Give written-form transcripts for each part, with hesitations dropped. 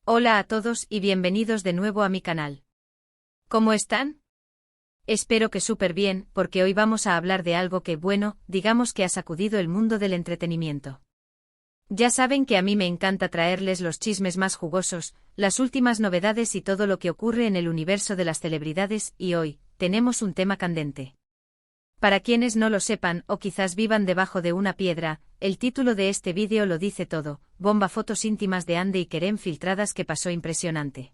Hola a todos y bienvenidos de nuevo a mi canal. ¿Cómo están? Espero que súper bien, porque hoy vamos a hablar de algo que, bueno, digamos que ha sacudido el mundo del entretenimiento. Ya saben que a mí me encanta traerles los chismes más jugosos, las últimas novedades y todo lo que ocurre en el universo de las celebridades, y hoy, tenemos un tema candente. Para quienes no lo sepan o quizás vivan debajo de una piedra, el título de este vídeo lo dice todo: bomba, fotos íntimas de Hande y Kerem filtradas que pasó impresionante.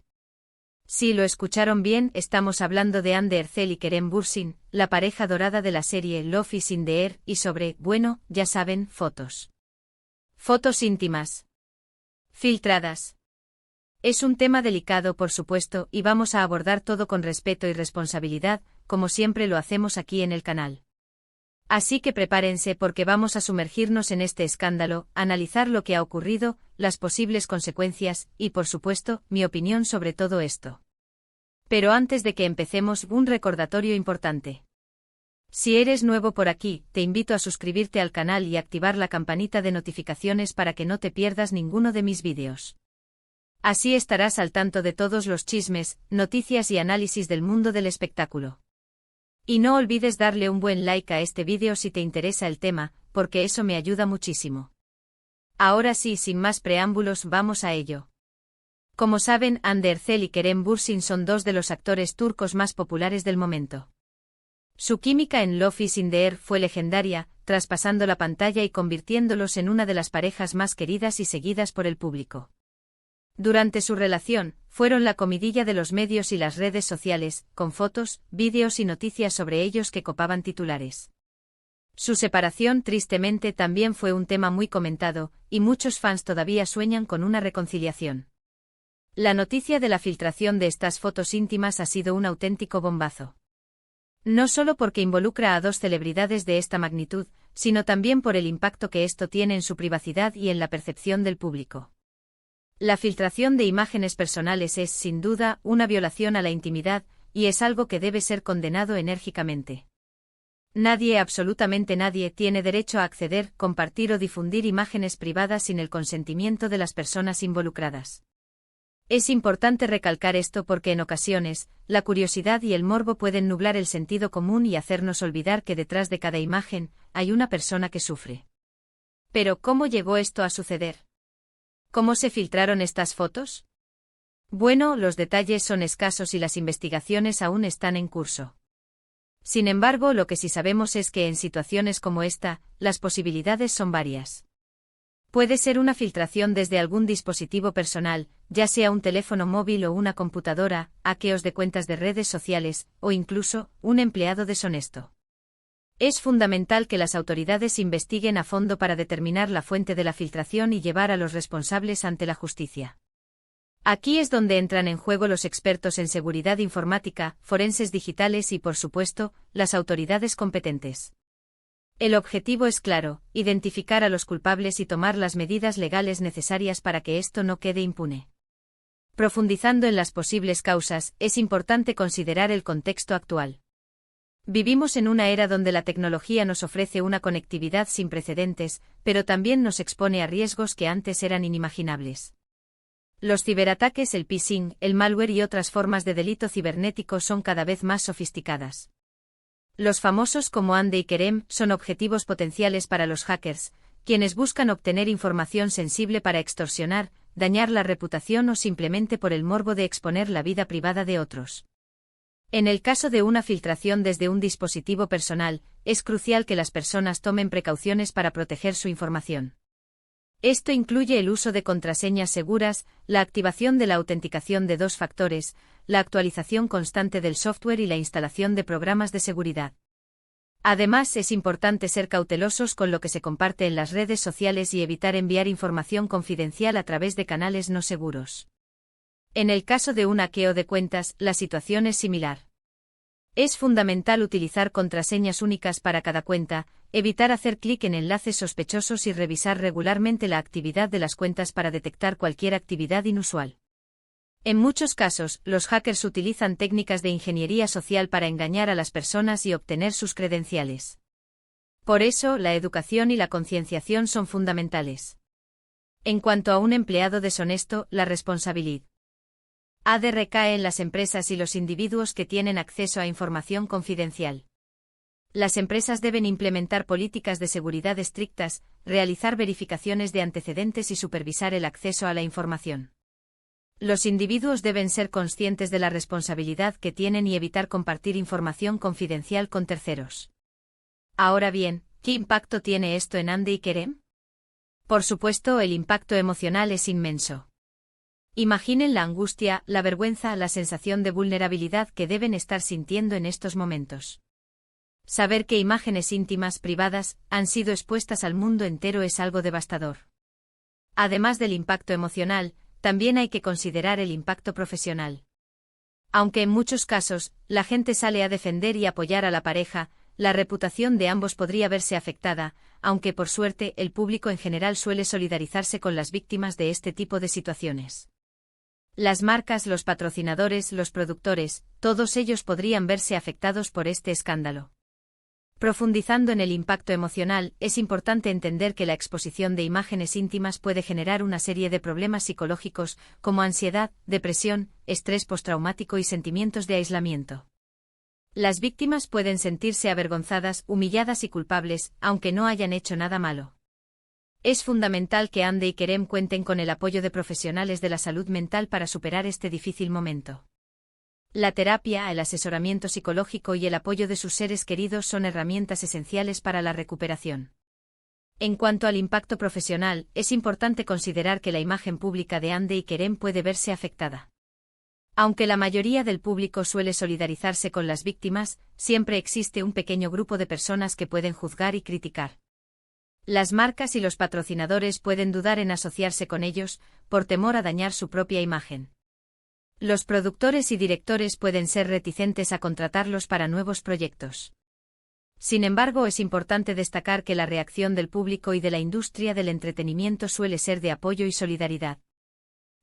Si lo escucharon bien, estamos hablando de Hande Erçel y Kerem Bürsin, la pareja dorada de la serie Love is in the Air, y sobre, bueno, ya saben, fotos. Fotos íntimas. Filtradas. Es un tema delicado, por supuesto, y vamos a abordar todo con respeto y responsabilidad, como siempre lo hacemos aquí en el canal. Así que prepárense porque vamos a sumergirnos en este escándalo, analizar lo que ha ocurrido, las posibles consecuencias, y por supuesto, mi opinión sobre todo esto. Pero antes de que empecemos, un recordatorio importante. Si eres nuevo por aquí, te invito a suscribirte al canal y activar la campanita de notificaciones para que no te pierdas ninguno de mis vídeos. Así estarás al tanto de todos los chismes, noticias y análisis del mundo del espectáculo. Y no olvides darle un buen like a este vídeo si te interesa el tema, porque eso me ayuda muchísimo. Ahora sí, sin más preámbulos, vamos a ello. Como saben, Hande Erçel y Kerem Bürsin son dos de los actores turcos más populares del momento. Su química en Love is in the Air fue legendaria, traspasando la pantalla y convirtiéndolos en una de las parejas más queridas y seguidas por el público. Durante su relación, fueron la comidilla de los medios y las redes sociales, con fotos, vídeos y noticias sobre ellos que copaban titulares. Su separación, tristemente, también fue un tema muy comentado, y muchos fans todavía sueñan con una reconciliación. La noticia de la filtración de estas fotos íntimas ha sido un auténtico bombazo. No solo porque involucra a dos celebridades de esta magnitud, sino también por el impacto que esto tiene en su privacidad y en la percepción del público. La filtración de imágenes personales es, sin duda, una violación a la intimidad, y es algo que debe ser condenado enérgicamente. Nadie, absolutamente nadie, tiene derecho a acceder, compartir o difundir imágenes privadas sin el consentimiento de las personas involucradas. Es importante recalcar esto porque en ocasiones, la curiosidad y el morbo pueden nublar el sentido común y hacernos olvidar que detrás de cada imagen, hay una persona que sufre. Pero, ¿cómo llegó esto a suceder? ¿Cómo se filtraron estas fotos? Bueno, los detalles son escasos y las investigaciones aún están en curso. Sin embargo, lo que sí sabemos es que en situaciones como esta, las posibilidades son varias. Puede ser una filtración desde algún dispositivo personal, ya sea un teléfono móvil o una computadora, hackeos de cuentas de redes sociales, o incluso, un empleado deshonesto. Es fundamental que las autoridades investiguen a fondo para determinar la fuente de la filtración y llevar a los responsables ante la justicia. Aquí es donde entran en juego los expertos en seguridad informática, forenses digitales y, por supuesto, las autoridades competentes. El objetivo es claro: identificar a los culpables y tomar las medidas legales necesarias para que esto no quede impune. Profundizando en las posibles causas, es importante considerar el contexto actual. Vivimos en una era donde la tecnología nos ofrece una conectividad sin precedentes, pero también nos expone a riesgos que antes eran inimaginables. Los ciberataques, el phishing, el malware y otras formas de delito cibernético son cada vez más sofisticadas. Los famosos como Hande y Kerem son objetivos potenciales para los hackers, quienes buscan obtener información sensible para extorsionar, dañar la reputación o simplemente por el morbo de exponer la vida privada de otros. En el caso de una filtración desde un dispositivo personal, es crucial que las personas tomen precauciones para proteger su información. Esto incluye el uso de contraseñas seguras, la activación de la autenticación de dos factores, la actualización constante del software y la instalación de programas de seguridad. Además, es importante ser cautelosos con lo que se comparte en las redes sociales y evitar enviar información confidencial a través de canales no seguros. En el caso de un hackeo de cuentas, la situación es similar. Es fundamental utilizar contraseñas únicas para cada cuenta, evitar hacer clic en enlaces sospechosos y revisar regularmente la actividad de las cuentas para detectar cualquier actividad inusual. En muchos casos, los hackers utilizan técnicas de ingeniería social para engañar a las personas y obtener sus credenciales. Por eso, la educación y la concienciación son fundamentales. En cuanto a un empleado deshonesto, la responsabilidad recae en las empresas y los individuos que tienen acceso a información confidencial. Las empresas deben implementar políticas de seguridad estrictas, realizar verificaciones de antecedentes y supervisar el acceso a la información. Los individuos deben ser conscientes de la responsabilidad que tienen y evitar compartir información confidencial con terceros. Ahora bien, ¿qué impacto tiene esto en Hande y Kerem? Por supuesto, el impacto emocional es inmenso. Imaginen la angustia, la vergüenza, la sensación de vulnerabilidad que deben estar sintiendo en estos momentos. Saber que imágenes íntimas, privadas, han sido expuestas al mundo entero es algo devastador. Además del impacto emocional, también hay que considerar el impacto profesional. Aunque en muchos casos, la gente sale a defender y apoyar a la pareja, la reputación de ambos podría verse afectada, aunque por suerte el público en general suele solidarizarse con las víctimas de este tipo de situaciones. Las marcas, los patrocinadores, los productores, todos ellos podrían verse afectados por este escándalo. Profundizando en el impacto emocional, es importante entender que la exposición de imágenes íntimas puede generar una serie de problemas psicológicos, como ansiedad, depresión, estrés postraumático y sentimientos de aislamiento. Las víctimas pueden sentirse avergonzadas, humilladas y culpables, aunque no hayan hecho nada malo. Es fundamental que Hande y Kerem cuenten con el apoyo de profesionales de la salud mental para superar este difícil momento. La terapia, el asesoramiento psicológico y el apoyo de sus seres queridos son herramientas esenciales para la recuperación. En cuanto al impacto profesional, es importante considerar que la imagen pública de Hande y Kerem puede verse afectada. Aunque la mayoría del público suele solidarizarse con las víctimas, siempre existe un pequeño grupo de personas que pueden juzgar y criticar. Las marcas y los patrocinadores pueden dudar en asociarse con ellos, por temor a dañar su propia imagen. Los productores y directores pueden ser reticentes a contratarlos para nuevos proyectos. Sin embargo, es importante destacar que la reacción del público y de la industria del entretenimiento suele ser de apoyo y solidaridad.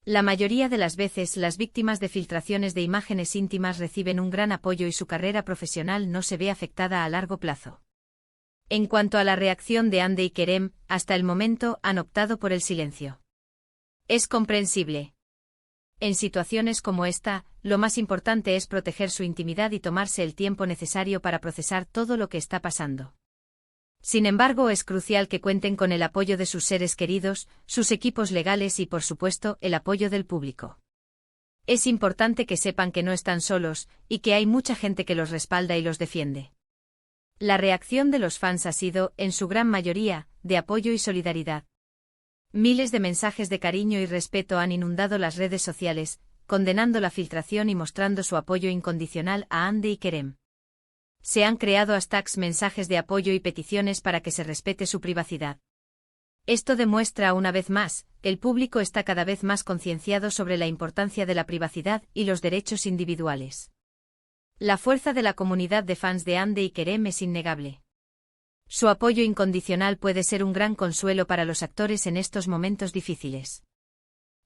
La mayoría de las veces, las víctimas de filtraciones de imágenes íntimas reciben un gran apoyo y su carrera profesional no se ve afectada a largo plazo. En cuanto a la reacción de Hande y Kerem, hasta el momento han optado por el silencio. Es comprensible. En situaciones como esta, lo más importante es proteger su intimidad y tomarse el tiempo necesario para procesar todo lo que está pasando. Sin embargo, es crucial que cuenten con el apoyo de sus seres queridos, sus equipos legales y, por supuesto, el apoyo del público. Es importante que sepan que no están solos, y que hay mucha gente que los respalda y los defiende. La reacción de los fans ha sido, en su gran mayoría, de apoyo y solidaridad. Miles de mensajes de cariño y respeto han inundado las redes sociales, condenando la filtración y mostrando su apoyo incondicional a Hande y Kerem. Se han creado hashtags, mensajes de apoyo y peticiones para que se respete su privacidad. Esto demuestra una vez más, que el público está cada vez más concienciado sobre la importancia de la privacidad y los derechos individuales. La fuerza de la comunidad de fans de Hande y Kerem es innegable. Su apoyo incondicional puede ser un gran consuelo para los actores en estos momentos difíciles.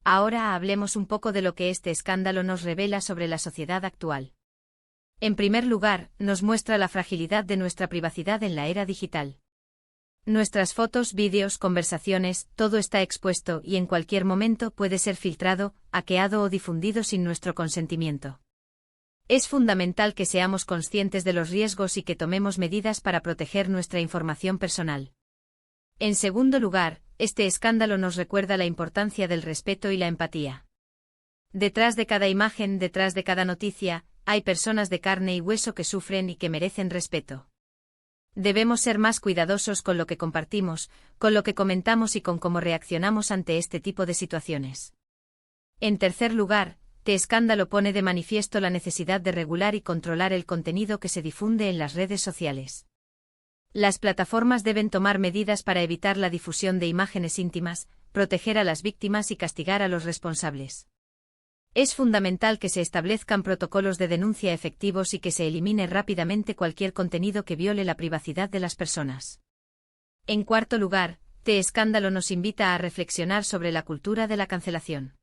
Ahora hablemos un poco de lo que este escándalo nos revela sobre la sociedad actual. En primer lugar, nos muestra la fragilidad de nuestra privacidad en la era digital. Nuestras fotos, vídeos, conversaciones, todo está expuesto y en cualquier momento puede ser filtrado, hackeado o difundido sin nuestro consentimiento. Es fundamental que seamos conscientes de los riesgos y que tomemos medidas para proteger nuestra información personal. En segundo lugar, este escándalo nos recuerda la importancia del respeto y la empatía. Detrás de cada imagen, detrás de cada noticia, hay personas de carne y hueso que sufren y que merecen respeto. Debemos ser más cuidadosos con lo que compartimos, con lo que comentamos y con cómo reaccionamos ante este tipo de situaciones. En tercer lugar, este escándalo pone de manifiesto la necesidad de regular y controlar el contenido que se difunde en las redes sociales. Las plataformas deben tomar medidas para evitar la difusión de imágenes íntimas, proteger a las víctimas y castigar a los responsables. Es fundamental que se establezcan protocolos de denuncia efectivos y que se elimine rápidamente cualquier contenido que viole la privacidad de las personas. En cuarto lugar, este escándalo nos invita a reflexionar sobre la cultura de la cancelación.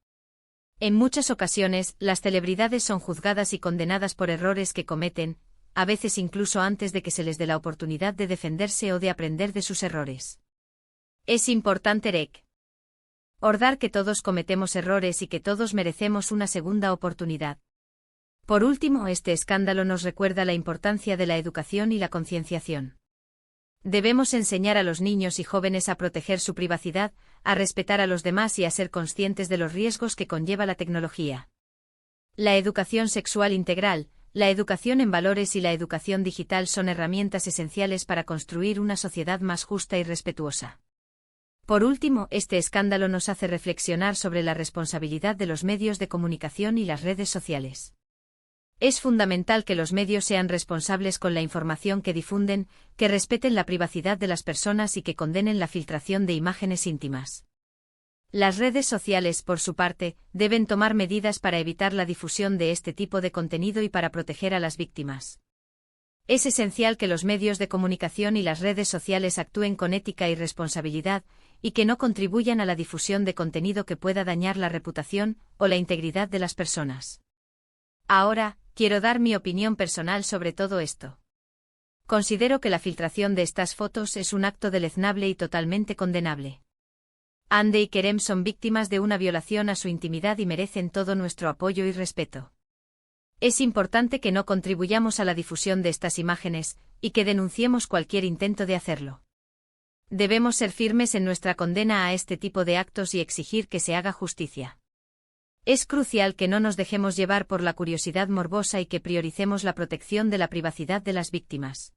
En muchas ocasiones, las celebridades son juzgadas y condenadas por errores que cometen, a veces incluso antes de que se les dé la oportunidad de defenderse o de aprender de sus errores. Es importante Recordar que todos cometemos errores y que todos merecemos una segunda oportunidad. Por último, este escándalo nos recuerda la importancia de la educación y la concienciación. Debemos enseñar a los niños y jóvenes a proteger su privacidad, a respetar a los demás y a ser conscientes de los riesgos que conlleva la tecnología. La educación sexual integral, la educación en valores y la educación digital son herramientas esenciales para construir una sociedad más justa y respetuosa. Por último, este escándalo nos hace reflexionar sobre la responsabilidad de los medios de comunicación y las redes sociales. Es fundamental que los medios sean responsables con la información que difunden, que respeten la privacidad de las personas y que condenen la filtración de imágenes íntimas. Las redes sociales, por su parte, deben tomar medidas para evitar la difusión de este tipo de contenido y para proteger a las víctimas. Es esencial que los medios de comunicación y las redes sociales actúen con ética y responsabilidad, y que no contribuyan a la difusión de contenido que pueda dañar la reputación o la integridad de las personas. Ahora, quiero dar mi opinión personal sobre todo esto. Considero que la filtración de estas fotos es un acto deleznable y totalmente condenable. Hande y Kerem son víctimas de una violación a su intimidad y merecen todo nuestro apoyo y respeto. Es importante que no contribuyamos a la difusión de estas imágenes, y que denunciemos cualquier intento de hacerlo. Debemos ser firmes en nuestra condena a este tipo de actos y exigir que se haga justicia. Es crucial que no nos dejemos llevar por la curiosidad morbosa y que prioricemos la protección de la privacidad de las víctimas.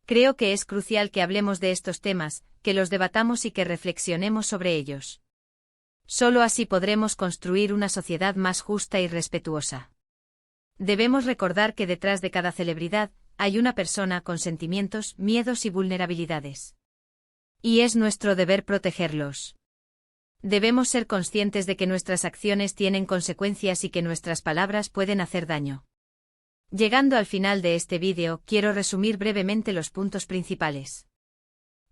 Creo que es crucial que hablemos de estos temas, que los debatamos y que reflexionemos sobre ellos. Solo así podremos construir una sociedad más justa y respetuosa. Debemos recordar que detrás de cada celebridad, hay una persona con sentimientos, miedos y vulnerabilidades. Y es nuestro deber protegerlos. Debemos ser conscientes de que nuestras acciones tienen consecuencias y que nuestras palabras pueden hacer daño. Llegando al final de este vídeo, quiero resumir brevemente los puntos principales.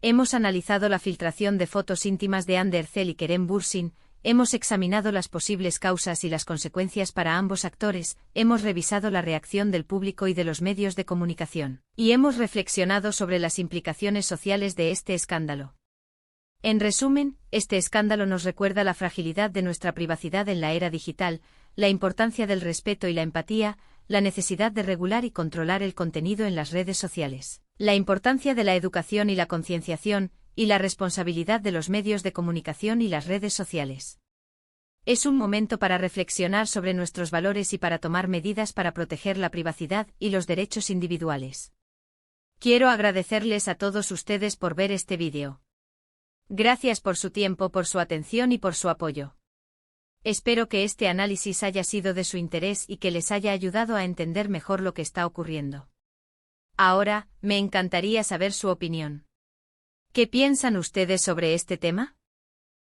Hemos analizado la filtración de fotos íntimas de Hande Erçel y Kerem Bürsin, hemos examinado las posibles causas y las consecuencias para ambos actores, hemos revisado la reacción del público y de los medios de comunicación, y hemos reflexionado sobre las implicaciones sociales de este escándalo. En resumen, este escándalo nos recuerda la fragilidad de nuestra privacidad en la era digital, la importancia del respeto y la empatía, la necesidad de regular y controlar el contenido en las redes sociales, la importancia de la educación y la concienciación, y la responsabilidad de los medios de comunicación y las redes sociales. Es un momento para reflexionar sobre nuestros valores y para tomar medidas para proteger la privacidad y los derechos individuales. Quiero agradecerles a todos ustedes por ver este vídeo. Gracias por su tiempo, por su atención y por su apoyo. Espero que este análisis haya sido de su interés y que les haya ayudado a entender mejor lo que está ocurriendo. Ahora, me encantaría saber su opinión. ¿Qué piensan ustedes sobre este tema?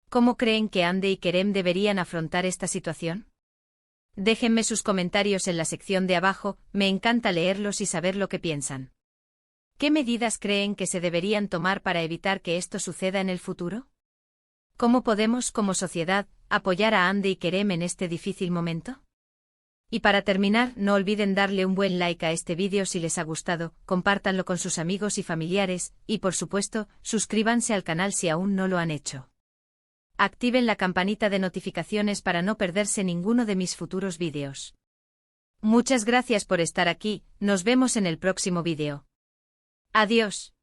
¿Cómo creen que Hande y Kerem deberían afrontar esta situación? Déjenme sus comentarios en la sección de abajo, me encanta leerlos y saber lo que piensan. ¿Qué medidas creen que se deberían tomar para evitar que esto suceda en el futuro? ¿Cómo podemos, como sociedad, apoyar a Hande y Kerem en este difícil momento? Y para terminar, no olviden darle un buen like a este vídeo si les ha gustado, compártanlo con sus amigos y familiares, y por supuesto, suscríbanse al canal si aún no lo han hecho. Activen la campanita de notificaciones para no perderse ninguno de mis futuros vídeos. Muchas gracias por estar aquí, nos vemos en el próximo vídeo. Adiós.